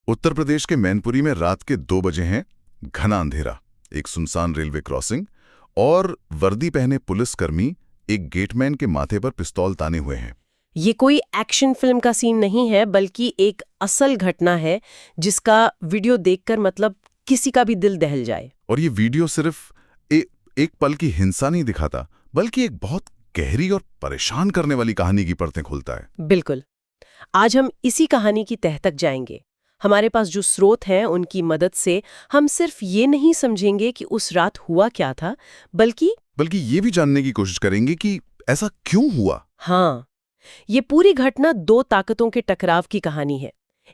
उत्तर प्रदेश के मैनपुरी में रात के 2 बजे हैं। घना अंधेरा, एक सुनसान रेलवे क्रॉसिंग और वर्दी पहने पुलिसकर्मी एक गेटमैन के माथे पर पिस्तौल ताने हुए हैं। ये कोई एक्शन फिल्म का सीन नहीं है, बल्कि एक असल घटना है जिसका वीडियो देखकर मतलब किसी का भी दिल दहल जाए। और ये वीडियो सिर्फ एक पल की हिंसा नहीं दिखाता, बल्कि एक बहुत गहरी और परेशान करने वाली कहानी की परतें खोलता है। बिल्कुल। आज हम इसी कहानी की तह तक जाएंगे। हमारे पास जो स्रोत हैं उनकी मदद से हम सिर्फ ये नहीं समझेंगे कि उस रात हुआ क्या था, बल्कि ये भी जानने की कोशिश करेंगे कि ऐसा क्यों हुआ। हाँ, ये पूरी घटना 2 ताकतों के टकराव की कहानी है।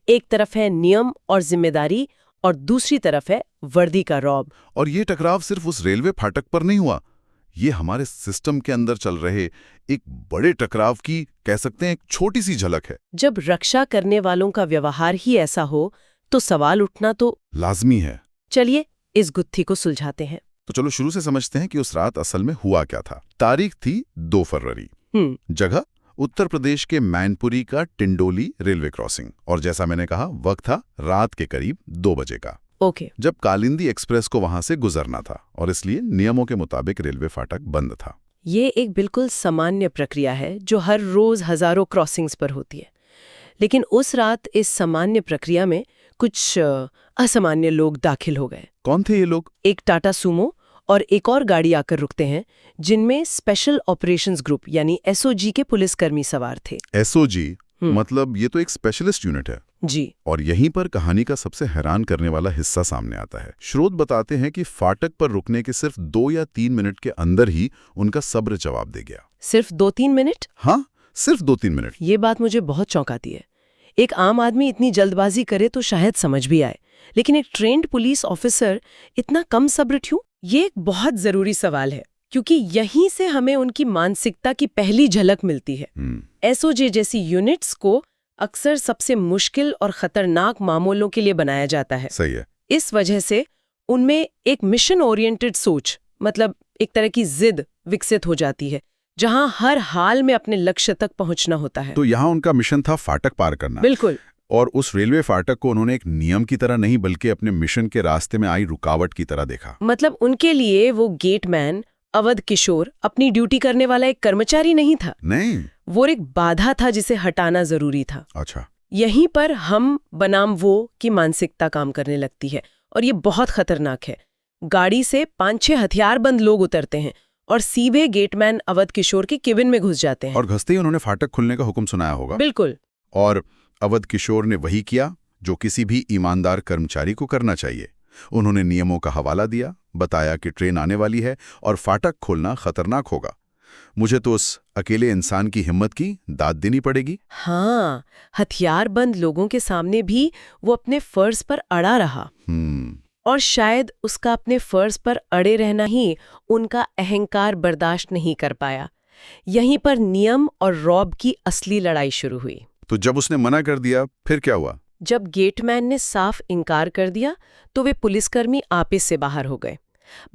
एक तरफ है नियम और जिम्मेदारी और दूसरी तरफ है वर्दी का रौब। और ये टकराव सिर्फ उस रेलवे फाटक पर नहीं हुआ, ये हमारे सिस्टम के अंदर चल रहे एक बड़े टकराव की, कह सकते हैं, एक छोटी सी झलक है। जब रक्षा करने वालों का व्यवहार ही ऐसा हो तो सवाल उठना तो लाजमी है। चलिए इस गुत्थी को सुलझाते हैं। तो चलो शुरू से समझते हैं कि उस रात असल में हुआ क्या था। तारीख थी 2 फरवरी। जगह उत्तर प्रदेश के मैनपुरी का टिंडोली रेलवे क्रॉसिंग, और जैसा मैंने कहा वक्त था रात के करीब 2 बजे का। ओके। जब कालिंदी एक्सप्रेस को वहां से गुजरना था और इसलिए नियमों के मुताबिक रेलवे फाटक बंद था। ये एक बिल्कुल सामान्य प्रक्रिया है जो हर रोज हजारों क्रॉसिंग्स पर होती है। लेकिन उस रात इस सामान्य प्रक्रिया में कुछ असामान्य लोग दाखिल हो गए। कौन थे ये लोग? एक टाटा सूमो और एक और गाड़ी आकर रुकते हैं, जिनमें स्पेशल ऑपरेशंस ग्रुप यानी एसओजी के पुलिसकर्मी सवार थे। एसओजी मतलब ये तो एक स्पेशलिस्ट यूनिट है जी। और यहीं पर कहानी का सबसे हैरान करने वाला हिस्सा सामने आता है। स्रोत बताते हैं कि फाटक पर रुकने के सिर्फ 2 या 3 मिनट के अंदर ही उनका सब्र जवाब दे गया। सिर्फ 2-3 मिनट? हाँ, सिर्फ 2-3 मिनट। ये बात मुझे बहुत चौंकाती है। एक आम आदमी इतनी जल्दबाजी करे तो शायद समझ भी आए, लेकिन एक ट्रेन्ड पुलिस ऑफिसर इतना कम सब्र क्यों? ये एक बहुत जरूरी सवाल है, क्योंकि यहीं से हमें उनकी मानसिकता की पहली झलक मिलती है। एसओजी जैसी यूनिट्स को अक्सर सबसे मुश्किल और खतरनाक मामलों के लिए बनाया जाता है। सही है। इस वजह से उनमें एक मिशन ओरिएंटेड सोच, मतलब एक तरह की जिद विकसित हो जाती है, जहां हर हाल में अपने लक्ष्य तक पहुंचना होता है। तो यहाँ उनका मिशन था फाटक पार करना। बिल्कुल। और उस रेलवे फाटक को उन्होंने एक नियम की तरह नहीं, बल्कि अपने मिशन के रास्ते में आई रुकावट की तरह देखा। मतलब उनके लिए वो गेटमैन अवध किशोर अपनी ड्यूटी करने वाला एक कर्मचारी नहीं था। नहीं, वो एक बाधा था जिसे हटाना जरूरी था। अच्छा। यहीं पर हम बनाम वो की मानसिकता काम करने लगती है, और ये बहुत खतरनाक है। गाड़ी से 5-6 हथियारबंद लोग उतरते हैं और सीधे गेटमैन अवध किशोर के केबिन में घुस जाते हैं। और घुसते ही उन्होंने फाटक खुलने का हुक्म सुनाया होगा। बिल्कुल। और अवध किशोर ने वही किया जो किसी भी ईमानदार कर्मचारी को करना चाहिए। उन्होंने नियमों का हवाला दिया, बताया कि ट्रेन आने वाली है और फाटक खोलना खतरनाक होगा। मुझे तो उस अकेले इंसान की हिम्मत की दाद देनी पड़ेगी। हाँ, हथियारबंद लोगों के सामने भी वो अपने फर्ज पर अड़ा रहा। और शायद उसका अपने फर्ज पर अड़े रहना ही उनका अहंकार बर्दाश्त नहीं कर पाया। यहीं पर नियम और रौब की असली लड़ाई शुरू हुई। तो जब उसने मना कर दिया, फिर क्या हुआ? जब गेटमैन ने साफ इनकार कर दिया तो वे पुलिसकर्मी आपस से बाहर हो गए।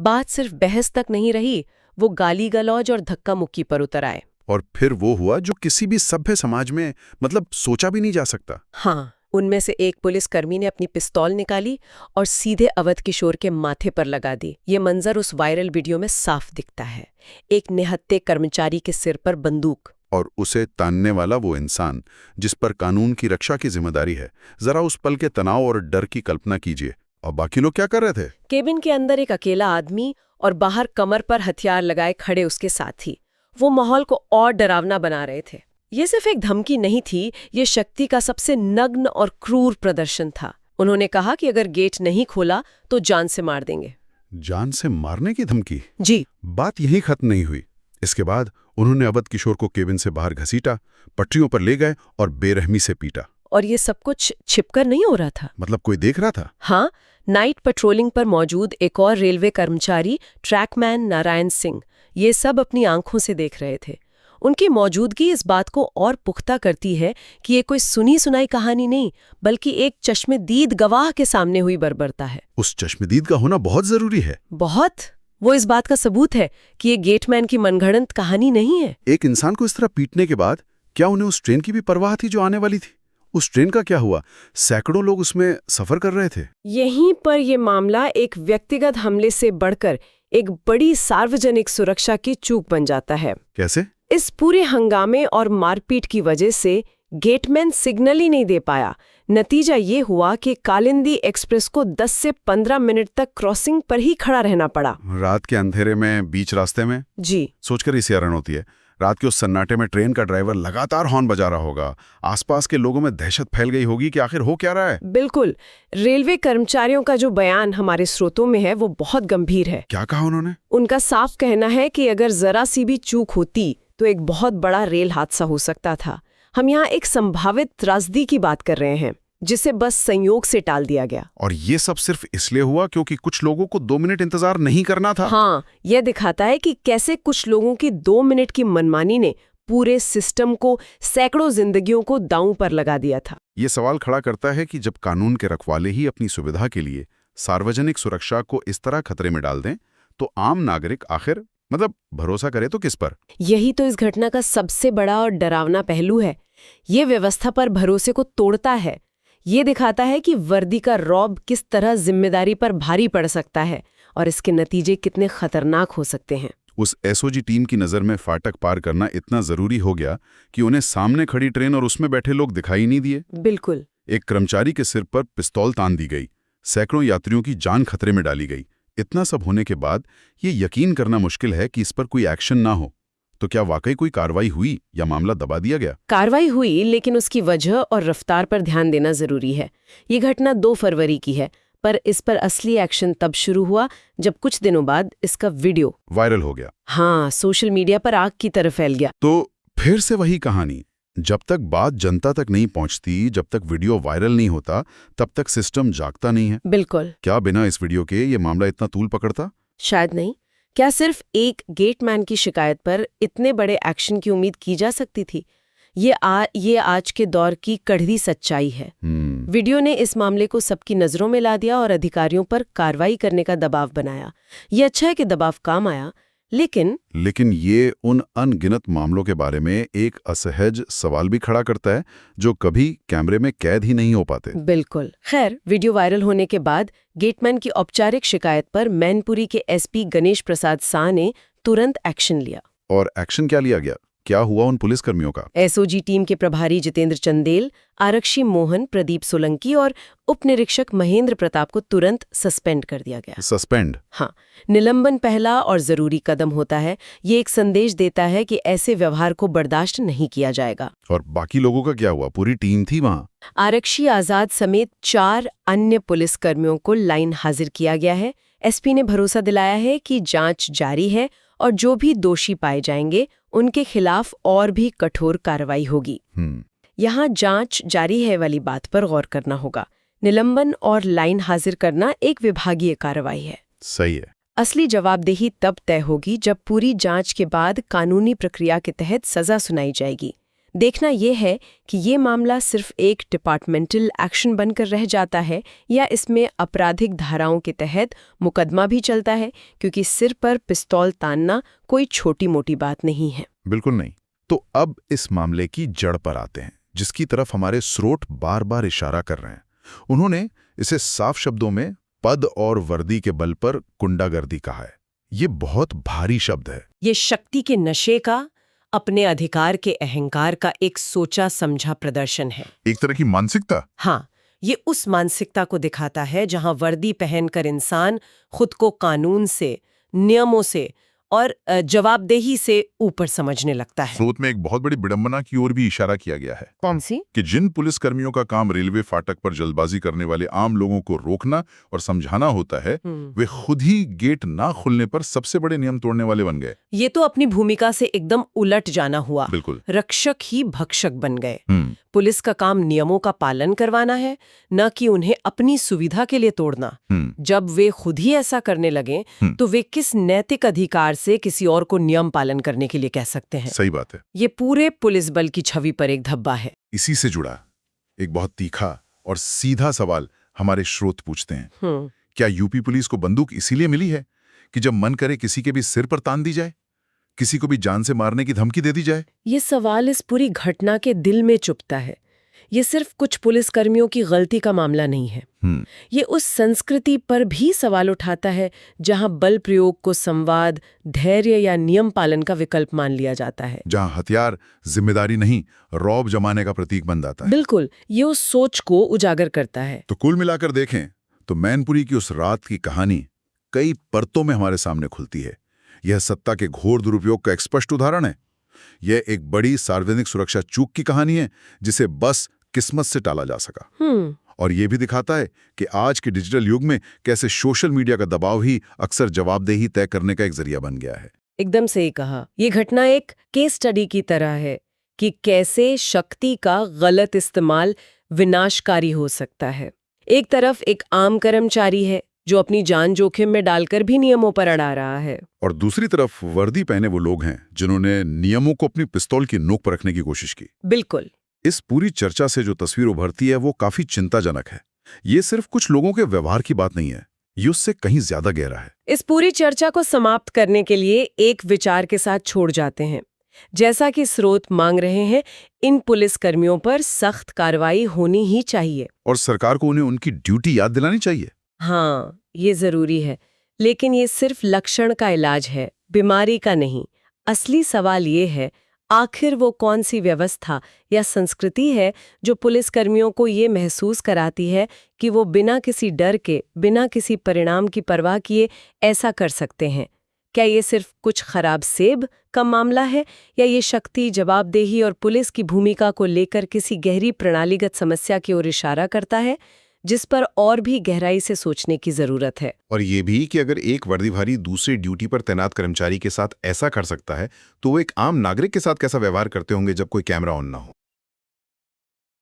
बात सिर्फ बहस तक नहीं रही, वो गाली गलौज और धक्का मुक्की पर उतर आए। और फिर वो हुआ जो किसी भी सभ्य समाज में मतलब सोचा भी नहीं जा सकता। हाँ, उनमें से एक पुलिसकर्मी ने अपनी पिस्तौल निकाली और सीधे अवध किशोर के माथे पर लगा दी। ये मंजर उस वायरल वीडियो में साफ दिखता है। एक निहत्थे कर्मचारी के सिर पर बंदूक, और उसे तानने वाला वो इंसान जिस पर कानून की रक्षा की जिम्मेदारी है। जरा उस पल के तनाव और डर की कल्पना कीजिए। और बाकी लोग क्या कर रहे थे? केबिन के अंदर एक अकेला आदमी और बाहर कमर पर हथियार लगाए खड़े उसके साथी। वो माहौल को और डरावना बना रहे थे। ये सिर्फ एक धमकी नहीं थी, ये शक्ति का सबसे नग्न और क्रूर प्रदर्शन था। उन्होंने कहा कि अगर गेट नहीं खोला तो जान से मार देंगे। जान से मारने की धमकी? जी। बात यही खत्म नहीं हुई। इसके बाद उन्होंने अवध किशोर को केबिन से बाहर घसीटा, पटरियों पर ले गए और बेरहमी से पीटा। और ये सब कुछ छिपकर नहीं हो रहा था। मतलब कोई देख रहा था? हाँ, नाइट पेट्रोलिंग पर मौजूद एक और रेलवे कर्मचारी ट्रैकमैन नारायण सिंह ये सब अपनी आंखों से देख रहे थे। उनकी मौजूदगी इस बात को और पुख्ता करती है कि ये कोई सुनी सुनाई कहानी नहीं, बल्कि एक चश्मदीद गवाह के सामने हुई बर्बरता है। उस चश्मदीद का होना बहुत जरूरी है। बहुत। वो इस बात का सबूत है कि ये गेटमैन की मनगढ़ंत कहानी नहीं है। एक इंसान को इस तरह पीटने के बाद क्या उन्हें उस ट्रेन की भी परवाह थी जो आने वाली थी? उस ट्रेन का क्या हुआ? सैकड़ों लोग उसमें सफर कर रहे थे। यहीं पर यह मामला एक व्यक्तिगत हमले से बढ़कर एक बड़ी सार्वजनिक सुरक्षा की चूक बन जाता है। कैसे? इस पूरे हंगामे और मारपीट की वजह से गेटमैन सिग्नल ही नहीं दे पाया। नतीजा ये हुआ कि कालिंदी एक्सप्रेस को 10 से 15 मिनट तक क्रॉसिंग पर ही खड़ा रहना पड़ा। रात के अंधेरे में बीच रास्ते में? जी। सोचकर ही हैरान होती है। रात के उस सन्नाटे में ट्रेन का ड्राइवर लगातार हॉर्न बजा रहा होगा। आसपास के लोगों में दहशत फैल गई होगी कि आखिर हो क्या रहा है। बिल्कुल। रेलवे कर्मचारियों का जो बयान हमारे स्रोतों में है वो बहुत गंभीर है। क्या कहा उन्होंने? उनका साफ कहना है कि अगर जरा सी भी चूक होती तो एक बहुत बड़ा रेल हादसा हो सकता था। हम यहाँ एक संभावित त्रासदी की बात कर रहे हैं जिसे बस संयोग से टाल दिया गया। और ये सब सिर्फ इसलिए हुआ क्योंकि कुछ लोगों को 2 मिनट इंतजार नहीं करना था। हाँ, यह दिखाता है कि कैसे कुछ लोगों की 2 मिनट की मनमानी ने पूरे सिस्टम को, सैकड़ों जिंदगियों को दांव पर लगा दिया था। ये सवाल खड़ा करता है कि जब कानून के रखवाले ही अपनी सुविधा के लिए सार्वजनिक सुरक्षा को इस तरह खतरे में डाल दें, तो आम नागरिक आखिर भरोसा करे तो किस पर? यही तो इस घटना का सबसे बड़ा और डरावना पहलू है। ये व्यवस्था पर भरोसे को तोड़ता है। ये दिखाता है कि वर्दी का रौब किस तरह जिम्मेदारी पर भारी पड़ सकता है और इसके नतीजे कितने खतरनाक हो सकते हैं। उस एसओजी टीम की नज़र में फाटक पार करना इतना जरूरी हो गया कि उन्हें सामने खड़ी ट्रेन और उसमें बैठे लोग दिखाई नहीं दिए। बिल्कुल। एक कर्मचारी के सिर पर पिस्तौल तान दी गई, सैकड़ों यात्रियों की जान खतरे में डाली गई। इतना सब होने के बाद ये यकीन करना मुश्किल है कि इस पर कोई एक्शन ना हो। तो क्या वाकई कोई कार्रवाई हुई या मामला दबा दिया गया? कार्रवाई हुई, लेकिन उसकी वजह और रफ्तार पर ध्यान देना जरूरी है। ये घटना 2 फरवरी की है, पर इस पर असली एक्शन तब शुरू हुआ जब कुछ दिनों बाद इसका वीडियो वायरल हो गया। हाँ, सोशल मीडिया पर आग की तरह फैल गया। तो फिर से वही कहानी, जब तक बात जनता तक नहीं पहुंचती, जब तक वीडियो वायरल नहीं होता, तब तक सिस्टम जागता नहीं है। बिल्कुल। क्या बिना इस वीडियो के ये मामला इतना तूल पकड़ता? शायद नहीं। क्या सिर्फ एक गेटमैन की शिकायत पर इतने बड़े एक्शन की उम्मीद की जा सकती थी? ये आज के दौर की कड़वी सच्चाई है। वीडियो ने इस मामले को सबकी नजरों में ला दिया और अधिकारियों पर कार्रवाई करने का दबाव बनाया। ये अच्छा है कि दबाव काम आया, लेकिन ये उन अनगिनत मामलों के बारे में एक असहज सवाल भी खड़ा करता है जो कभी कैमरे में कैद ही नहीं हो पाते। बिल्कुल। खैर, वीडियो वायरल होने के बाद गेटमैन की औपचारिक शिकायत पर मैनपुरी के एसपी गणेश प्रसाद शाह ने तुरंत एक्शन लिया। और एक्शन क्या लिया गया? क्या हुआ उन पुलिसकर्मियों का? एसओजी टीम के प्रभारी जितेंद्र चंदेल, आरक्षी मोहन प्रदीप सोलंकी और उप निरीक्षक महेंद्र प्रताप को तुरंत सस्पेंड कर दिया गया। सस्पेंड? हाँ, निलंबन पहला और जरूरी कदम होता है। ये एक संदेश देता है कि ऐसे व्यवहार को बर्दाश्त नहीं किया जाएगा। और बाकी लोगों का क्या हुआ? पूरी टीम थी वहां। आरक्षी आजाद समेत 4 अन्य पुलिसकर्मियों को लाइन हाजिर किया गया है। एसपी ने भरोसा दिलाया है कि जांच जारी है और जो भी दोषी पाए जाएंगे उनके खिलाफ और भी कठोर कार्रवाई होगी। यहाँ जांच जारी है वाली बात पर गौर करना होगा। निलंबन और लाइन हाजिर करना एक विभागीय कार्रवाई है। सही है। असली जवाबदेही तब तय होगी जब पूरी जांच के बाद कानूनी प्रक्रिया के तहत सजा सुनाई जाएगी। देखना यह है कि ये मामला सिर्फ एक डिपार्टमेंटल एक्शन बनकर रह जाता है या इसमें आपराधिक धाराओं के तहत मुकदमा भी चलता है, क्योंकि सिर पर पिस्तौल तानना कोई छोटी मोटी बात नहीं है। बिल्कुल नहीं। तो अब इस मामले की जड़ पर आते हैं, जिसकी तरफ हमारे स्रोत बार बार इशारा कर रहे हैं। उन्होंने इसे साफ शब्दों में पद और वर्दी के बल पर गुंडागर्दी कहा है। ये बहुत भारी शब्द है। ये शक्ति के नशे का, अपने अधिकार के अहंकार का एक सोचा समझा प्रदर्शन है। एक तरह की मानसिकता। हाँ, ये उस मानसिकता को दिखाता है जहां वर्दी पहनकर इंसान खुद को कानून से, नियमों से और जवाबदेही से ऊपर समझने लगता है। स्रोत में एक बहुत बड़ी विडंबना की ओर भी इशारा किया गया है। कौन सी? कि जिन पुलिसकर्मियों का काम रेलवे फाटक पर जल्दबाजी करने वाले आम लोगों को रोकना और समझाना होता है, वे खुद ही गेट ना खुलने पर सबसे बड़े नियम तोड़ने वाले बन गए। ये तो अपनी भूमिका से एकदम उलट जाना हुआ। बिल्कुल। रक्षक ही भक्षक बन गए। पुलिस का काम नियमों का पालन करवाना है, न कि उन्हें अपनी सुविधा के लिए तोड़ना। जब वे खुद ही ऐसा करने लगे तो वे किस नैतिक अधिकार से किसी और को नियम पालन करने के लिए कह सकते हैं? सही बात है। ये पूरे पुलिस बल की छवि पर एक धब्बा है। इसी से जुड़ा एक बहुत तीखा और सीधा सवाल हमारे स्रोत पूछते हैं। क्या यूपी पुलिस को बंदूक इसीलिए मिली है कि जब मन करे किसी के भी सिर पर तान दी जाए, किसी को भी जान से मारने की धमकी दे दी जाए? ये सवाल इस पूरी घटना के दिल में चुभता है। ये सिर्फ कुछ पुलिसकर्मियों की गलती का मामला नहीं है। ये उस संस्कृति पर भी सवाल उठाता है जहां बल प्रयोग को संवाद, धैर्य या नियम पालन का विकल्प मान लिया जाता है, जहां हथियार जिम्मेदारी नहीं, रौब जमाने का प्रतीक बन जाता है। बिल्कुल, ये उस सोच को उजागर करता है। तो कुल मिलाकर देखें तो मैनपुरी की उस रात की कहानी कई परतों में हमारे सामने खुलती है। यह सत्ता के घोर दुरुपयोग का एक स्पष्ट उदाहरण है। यह एक बड़ी सार्वजनिक सुरक्षा चूक की कहानी है जिसे बस किस्मत से टाला जा सका। और यह भी दिखाता है कि आज के डिजिटल युग में कैसे सोशल मीडिया का दबाव ही अक्सर जवाबदेही तय करने का एक जरिया बन गया है। एकदम सही कहा। ये घटना एक केस स्टडी की तरह है कि कैसे शक्ति का गलत इस्तेमाल विनाशकारी हो सकता है। एक तरफ एक आम कर्मचारी है जो अपनी जान जोखिम में डालकर भी नियमों पर अड़ा रहा है, और दूसरी तरफ वर्दी पहने वो लोग हैं जिन्होंने नियमों को अपनी पिस्तौल की नोक पर रखने की कोशिश की। बिल्कुल। इस पूरी चर्चा से जो तस्वीर उभरती है वो काफी चिंताजनक है। ये सिर्फ कुछ लोगों के व्यवहार की बात नहीं है, ये उससे कहीं ज्यादा गहरा है। इस पूरी चर्चा को समाप्त करने के लिए एक विचार के साथ छोड़ जाते हैं। जैसा कि स्रोत मांग रहे हैं, इन पुलिसकर्मियों पर सख्त कार्रवाई होनी ही चाहिए और सरकार को उन्हें उनकी ड्यूटी याद दिलानी चाहिए। हाँ, ये जरूरी है, लेकिन ये सिर्फ लक्षण का इलाज है, बीमारी का नहीं। असली सवाल ये है, आखिर वो कौन सी व्यवस्था या संस्कृति है जो पुलिसकर्मियों को ये महसूस कराती है कि वो बिना किसी डर के, बिना किसी परिणाम की परवाह किए ऐसा कर सकते हैं। क्या ये सिर्फ कुछ खराब सेब का मामला है, या ये शक्ति, जवाबदेही और पुलिस की भूमिका को लेकर किसी गहरी प्रणालीगत समस्या की ओर इशारा करता है जिस पर और भी गहराई से सोचने की जरूरत है। और ये भी कि अगर एक वर्दीधारी दूसरे ड्यूटी पर तैनात कर्मचारी के साथ ऐसा कर सकता है तो वो एक आम नागरिक के साथ कैसा व्यवहार करते होंगे जब कोई कैमरा ऑन ना हो।